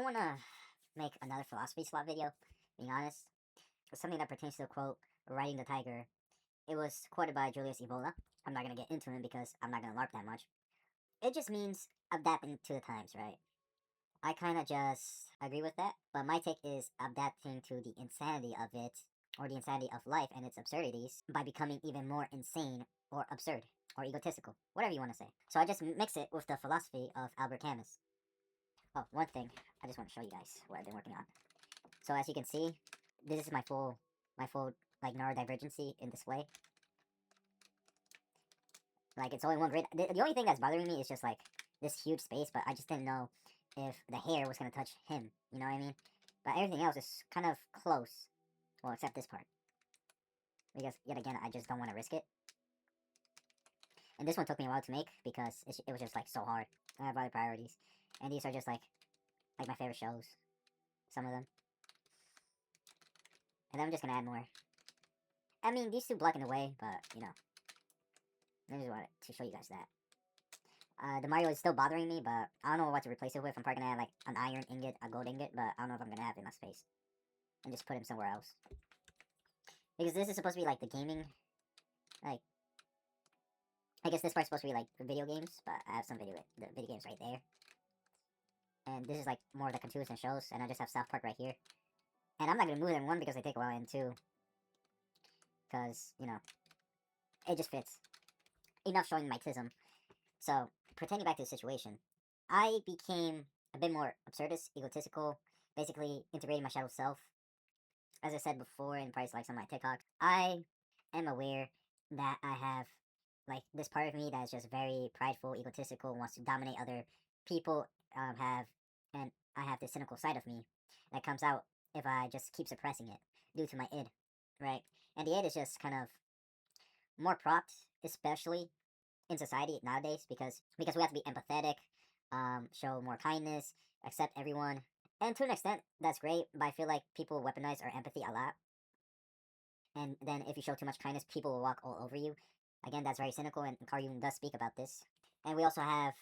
I want to make another philosophy slot video, being honest. It's something that pertains to the quote, riding the tiger. It was quoted by Julius Evola. I'm not going to get into it because I'm not going to LARP that much. It just means adapting to the times, right? I kind of just agree with that, but my take is adapting to the insanity of it, or the insanity of life and its absurdities, by becoming even more insane or absurd or egotistical, whatever you want to say. So I just mix it with the philosophy of Albert Camus. Oh, one thing I just want to show you guys what I've been working on. So as you can see, this is my full like neurodivergency in display. Like it's only one grid. The only thing that's bothering me is just like this huge space, but I just didn't know if the hair was gonna touch him. You know what I mean? But everything else is kind of close. Well, except this part. Because yet again, I just don't want to risk it. And this one took me a while to make because it was just like so hard. I have other priorities, and these are just like my favorite shows. Some of them. And then I'm just gonna add more. I mean, these two block in the way, but, you know. I just wanted to show you guys that. The Mario is still bothering me, but I don't know what to replace it with. I'm probably gonna add, like, an iron ingot, a gold ingot, but I don't know if I'm gonna have enough space. And just put him somewhere else. Because this is supposed to be, like, the gaming, like... I guess this part's supposed to be, like, the video games, but I have the video games right there. And this is, like, more of the cartoons and shows, and I just have South Park right here. And I'm not gonna move them, one, because they take a while, and two... because, you know, it just fits. Enough showing my tism. So, pretending back to the situation, I became a bit more absurdist, egotistical, basically integrating my shadow self. As I said before in probably like some of my TikToks, I am aware that I have, like, this part of me that is just very prideful, egotistical, wants to dominate other people, and I have this cynical side of me that comes out if I just keep suppressing it due to my id, right? And the id is just kind of more propped, especially in society nowadays, because we have to be empathetic, show more kindness, accept everyone. And to an extent, that's great, but I feel like people weaponize our empathy a lot. And then if you show too much kindness, people will walk all over you. Again, that's very cynical, and Carl Jung does speak about this. And we also have,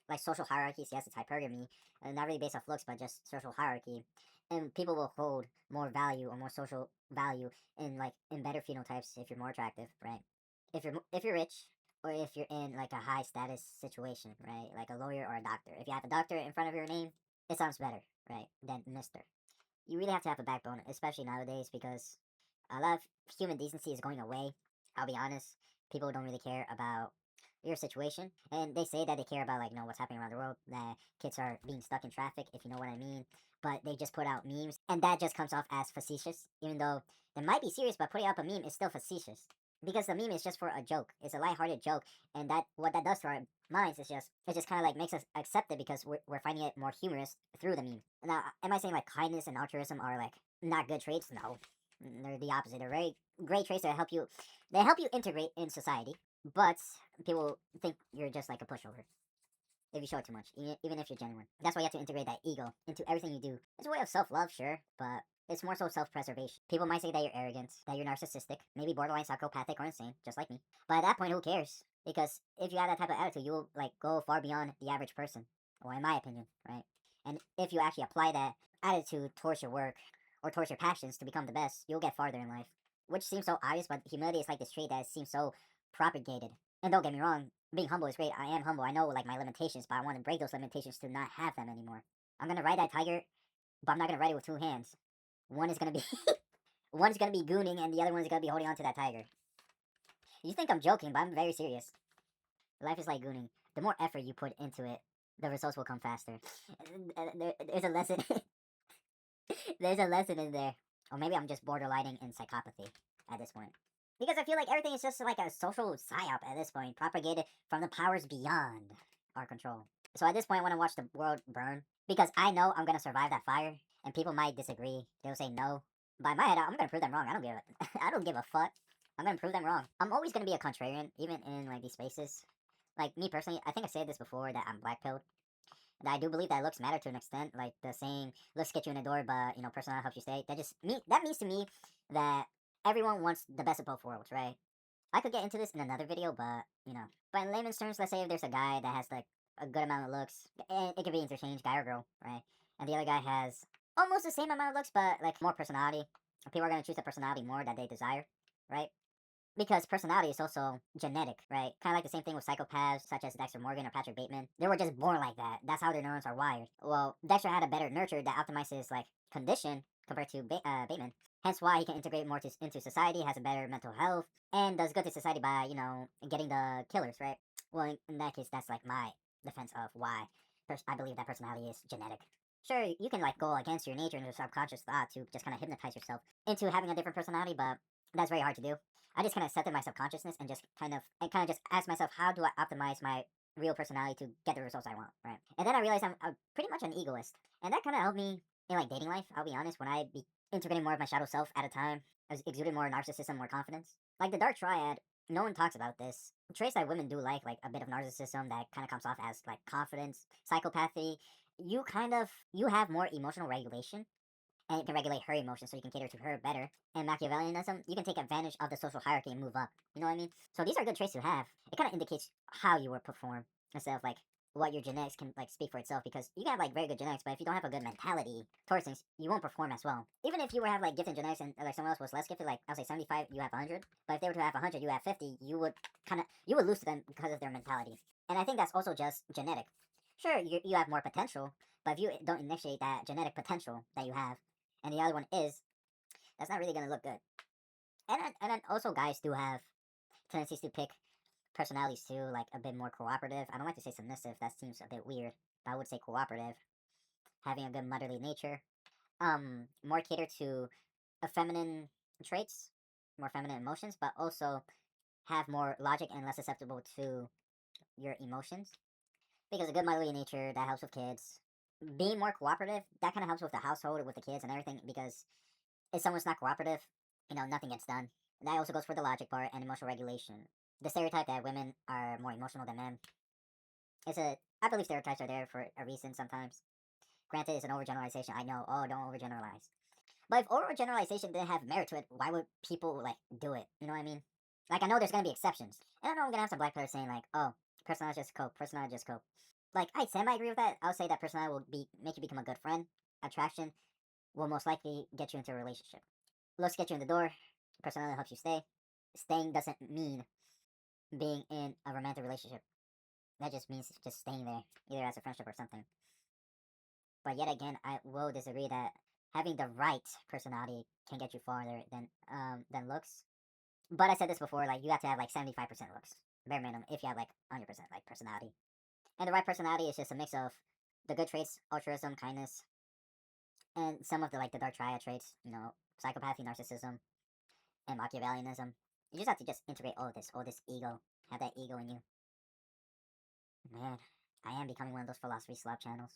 like, social hierarchies. Yes, it's hypergamy, not really based off looks, but just social hierarchy. And people will hold more value or more social value in better phenotypes if you're more attractive, right? If you're rich, or if you're in, like, a high status situation, right? Like a lawyer or a doctor. If you have a doctor in front of your name, it sounds better, right, than Mr. You really have to have a backbone, especially nowadays, because a lot of human decency is going away. I'll be honest. People don't really care about your situation, and they say that they care about, like, what's happening around the world, that kids are being stuck in traffic, if you know what I mean, but they just put out memes, and that just comes off as facetious, even though they might be serious, but putting up a meme is still facetious, because the meme is just for a joke. It's a lighthearted joke, and that what that does to our minds is it just kind of like makes us accept it, because we're finding it more humorous through the meme. Now, am I saying, like, kindness and altruism are, like, not good traits? No, they're the opposite. They're very great traits that help you integrate in society, but people think you're just like a pushover if you show it too much, even if you're genuine. That's why you have to integrate that ego into everything you do. It's a way of self-love, sure, but it's more so self-preservation. People might say that you're arrogant, that you're narcissistic, maybe borderline psychopathic or insane, just like me. But at that point, who cares? Because if you have that type of attitude, you will, like, go far beyond the average person, or in my opinion, right? And if you actually apply that attitude towards your work or towards your passions to become the best, you'll get farther in life. Which seems so obvious, but humility is like this trait that seems so propagated. And don't get me wrong, being humble is great. I am humble. I know, like, my limitations, but I want to break those limitations to not have them anymore. I'm gonna ride that tiger, but I'm not gonna ride it with two hands. One is gonna be one's gonna be gooning, and the other one's gonna be holding on to that tiger. You think I'm joking, but I'm very serious. Life is like gooning. The more effort you put into it, the results will come faster. There's a lesson. There's a lesson in there. Or maybe I'm just borderlining in psychopathy at this point. Because I feel like everything is just like a social psyop at this point, propagated from the powers beyond our control. So at this point, I want to watch the world burn, because I know I'm going to survive that fire, and people might disagree. They'll say no. By my head, I'm going to prove them wrong. I don't give a fuck. I'm going to prove them wrong. I'm always going to be a contrarian, even in, like, these spaces. Like, me personally, I think I've said this before, that I'm black-pilled. That I do believe that looks matter to an extent, like the saying, looks get you in the door, but, personality helps you stay. That means to me that everyone wants the best of both worlds, right? I could get into this in another video, but, But in layman's terms, let's say if there's a guy that has, like, a good amount of looks, and it could be interchanged, guy or girl, right? and the other guy has almost the same amount of looks, but like more personality. People are gonna choose the personality more that they desire, right? Because personality is also genetic, right? Kind of like the same thing with psychopaths such as Dexter Morgan or Patrick Bateman. They were just born like that. That's how their neurons are wired. Well, Dexter had a better nurture that optimizes like condition compared to Bateman. Hence why he can integrate more into society, has a better mental health, and does good to society by, getting the killers, right? Well, in that case, that's like my defense of why I believe that personality is genetic. Sure, you can like go against your nature and your subconscious thought to just kind of hypnotize yourself into having a different personality, but that's very hard to do. I just kind of accepted my subconsciousness and just kind of just asked myself, how do I optimize my real personality to get the results I want, right? And then I realized I'm pretty much an egoist, and that kind of helped me in like dating life. I'll be honest, when I be integrating more of my shadow self at a time, I was exuding more narcissism, more confidence. Like the dark triad, no one talks about this. Traits that women do like a bit of narcissism that kind of comes off as like confidence, psychopathy. You have more emotional regulation and it can regulate her emotions so you can cater to her better. And Machiavellianism, you can take advantage of the social hierarchy and move up. You know what I mean? So these are good traits to have. It kind of indicates how you will perform instead of like what your genetics can like speak for itself, because you can have like very good genetics, but if you don't have a good mentality towards things, you won't perform as well. Even if you were to have like gifted genetics and like someone else was less gifted, like I'll say 75, you have 100. But if they were to have 100, you have 50, you would lose to them because of their mentality. And I think that's also just genetic. Sure, you have more potential, but if you don't initiate that genetic potential that you have, and the other one is, that's not really gonna look good. And then also guys do have tendencies to pick personalities too, like a bit more cooperative. I don't like to say submissive, that seems a bit weird, but I would say cooperative. Having a good motherly nature. More catered to feminine traits, more feminine emotions, but also have more logic and less susceptible to your emotions. Because a good motherly nature, that helps with kids. Being more cooperative, that kind of helps with the household, with the kids and everything, because if someone's not cooperative, nothing gets done. That also goes for the logic part and emotional regulation. The stereotype that women are more emotional than men I believe stereotypes are there for a reason sometimes. Granted, it's an overgeneralization. I know, oh, don't overgeneralize. But if overgeneralization didn't have merit to it, why would people, like, do it? You know what I mean? Like, I know there's gonna be exceptions. And I know I'm gonna have some black players saying, like, oh, personality just cope, personality just cope. Like, I semi-agree with that. I'll say that personality will make you become a good friend. Attraction will most likely get you into a relationship. Looks get you in the door. Personality helps you stay. Staying doesn't mean being in a romantic relationship. That just means just staying there, either as a friendship or something. But yet again, I will disagree that having the right personality can get you farther than looks. But I said this before, like you have to have like 75% looks, bare minimum, if you have like 100% like personality. And the right personality is just a mix of the good traits, altruism, kindness, and some of the dark triad traits, psychopathy, narcissism, and Machiavellianism. You just have to just integrate all this ego, have that ego in you. Man, I am becoming one of those philosophy slop channels.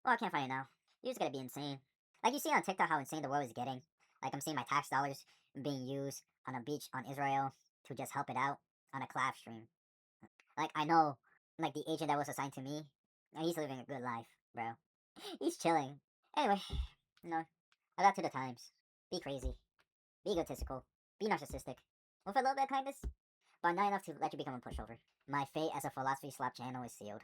Well, I can't find it now. You just gotta be insane. Like you see on TikTok how insane the world is getting. Like I'm seeing my tax dollars being used on a beach on Israel to just help it out on a collab stream. Like I know, like the agent that was assigned to me, he's living a good life, bro. He's chilling. Anyway, adapt to the times. Be crazy. Be egotistical. Be narcissistic. With a little bit of kindness, but not enough to let you become a pushover. My fate as a philosophy slap channel is sealed.